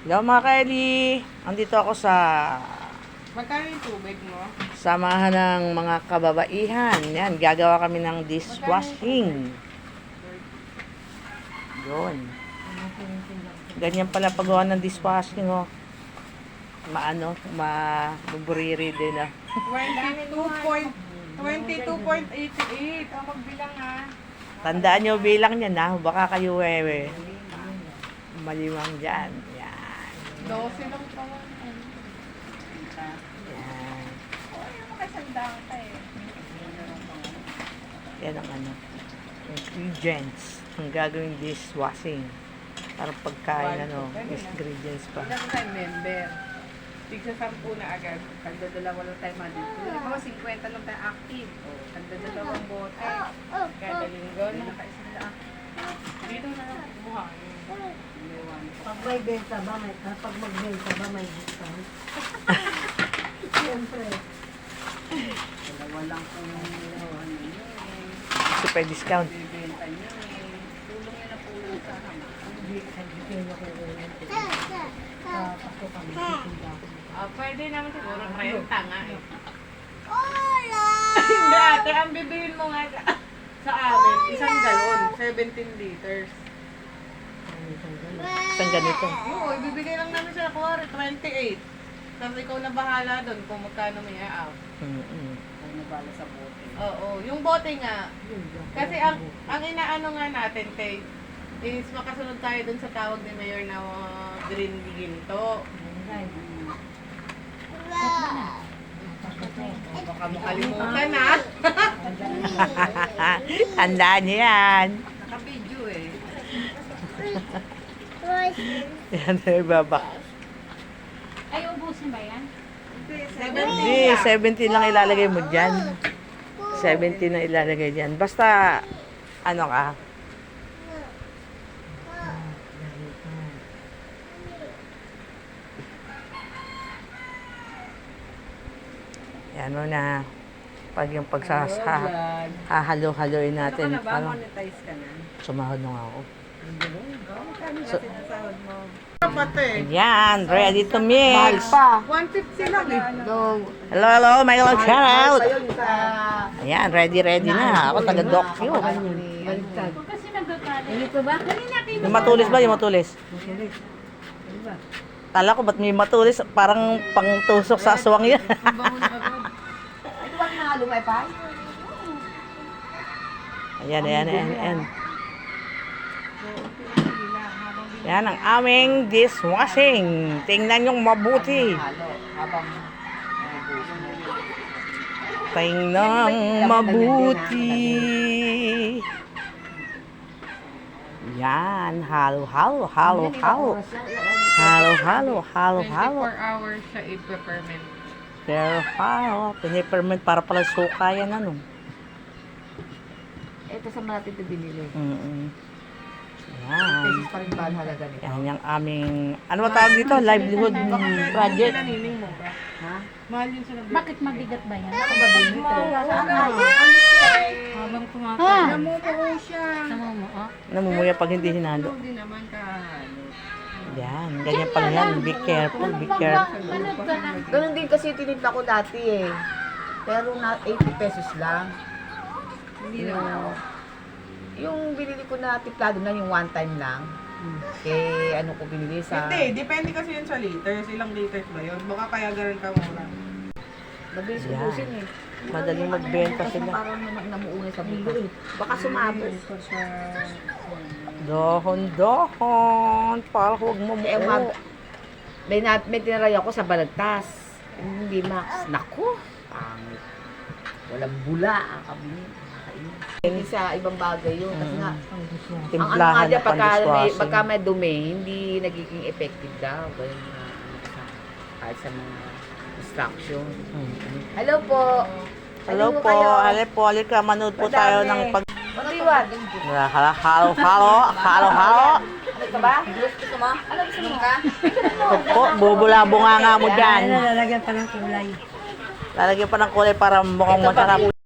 Hello mga Kelly, andito ako sa Magkano yung tubig mo? samahan ng mga kababaihan. Yan, gagawa kami ng dishwashing. Yun. Ganyan pala paggawa ng dishwashing, oh. Maburiri din, ah. 22.88. Ang magbilang ha. Tandaan nyo bilang niyan, ha. Baka kayo, malimang dyan. Yan. 12 lang pa. Yan. Makasandang ka eh. Yan ang ingredients ng gagawing dishwashing. Para pagkain, ingredients pa. Ilan tayo member? Tigsa 10 na agad. Tagdadalawa lang tayo madito. Halimbawa 50 lang tayo active. Tagdadalawang bote. Kada linggo, nakaisang na dito na lang kumuha. Pag may benta ba, kapag magbenta ba, may discount? Siyempre. Dalawa lang kung Super discount. bibenta niyo eh. Tulong yan na tulong sa akin. Hindi ko ulit. Pasko kami, titinda ako. Pwede naman siguro 30 nga eh. Hindi ate, ang bibilin mo nga sa amin, isang galon, 17 liters. Isang ganito. Oo, ibibigay lang namin sa kuwari, 28. Tapos ikaw na bahala doon kung magkano may out. Mm-mm. Kung nabala sa bote. Oo, yung bote nga, kasi ang inaano nga natin, Tay, is makasunod tayo doon sa tawag ni Mayor na green ginto. Baka mo kalimutan ha. Tandaan niyo yan. Naka-video eh. Yan, ibaba. Ay, ubusin ba yan? Hindi, 70 lang ilalagay mo dyan. 70 na ilalagay dyan. Basta, ka. Yan mo na. Pag yung hahalo-haloin natin. Monetize ka na? Sumahod na nga ako. Magkano So- ba sinasahod mo? Kapate. Yan, ready to mix. 150 lang eh. Hello, hello, my little shout out. Ayan, ready na. Ako taga-docu. Baliktad. Kasi nagkakalit. Ganito ba? Yung matulis ba? Yung matulis? Masulit. Ano ba? Tala ko, ba't may matulis? Parang pangtusok sa aswang yan. Ang bango na agad. Ito ba nakalumay pa? Ayan. Yan ang aming dishwashing. Tingnan yung mabuti. Tingnan mabuti. Yan, halo. 24 hours siya i-peppermint. Pero pinipermint para pala suka yan, Ito sa natin ito binili. Yan. Pesos pa rin ba ang halaga nito? Yan yung aming, ano ba tawag dito? Livelihood project. Nanining mo ba? Ha? Mahal yun sa nabili. Bakit mabigat ba yan? Ako ba binili ito? Habang kumakain. Namumuo siya. Namumuo? Namumuya pag hindi hinalo. Hindi naman kahalo. Yan, ganyan pala yan. Be careful. Panood ka na. Ganun din kasi tinitla ko dati eh. Pero na 80 pesos lang. Hindi naman. Yung binili ko na tiplado na yung one time lang. Eh, ano ko binili sa... Hindi, depende kasi yun sa liters. Ilang liters ba yun? Baka kaya ganun ka mura. Mabilis Yan. ubusin eh. Madaling magbenta Kasi sila. parang namuunay sa bukas. Baka sumabot. Dohon. Para huwag mo Eh, may tinaray ako sa balagtas. Hindi max. Naku! Pangit. Walang bula ang kabili. Hindi sa ibang bagay yun. Kasi nga, ang ano nga Timplahan dyan, na pandishwashing. pagka may dumi, hindi nagiging effective daw. Ganun na, kahit sa mga instruction. Hello po! Hello po. Halika, manood po tayo ng pag... Mag-iwan! Halo. Ano ka ba? Gusto mo? Ano gusto mo ka? Po, bubula-bunga nga mo dyan. Lalagyan pa ng kulay. Lalagyan pa ng kulay para mukhang masarap.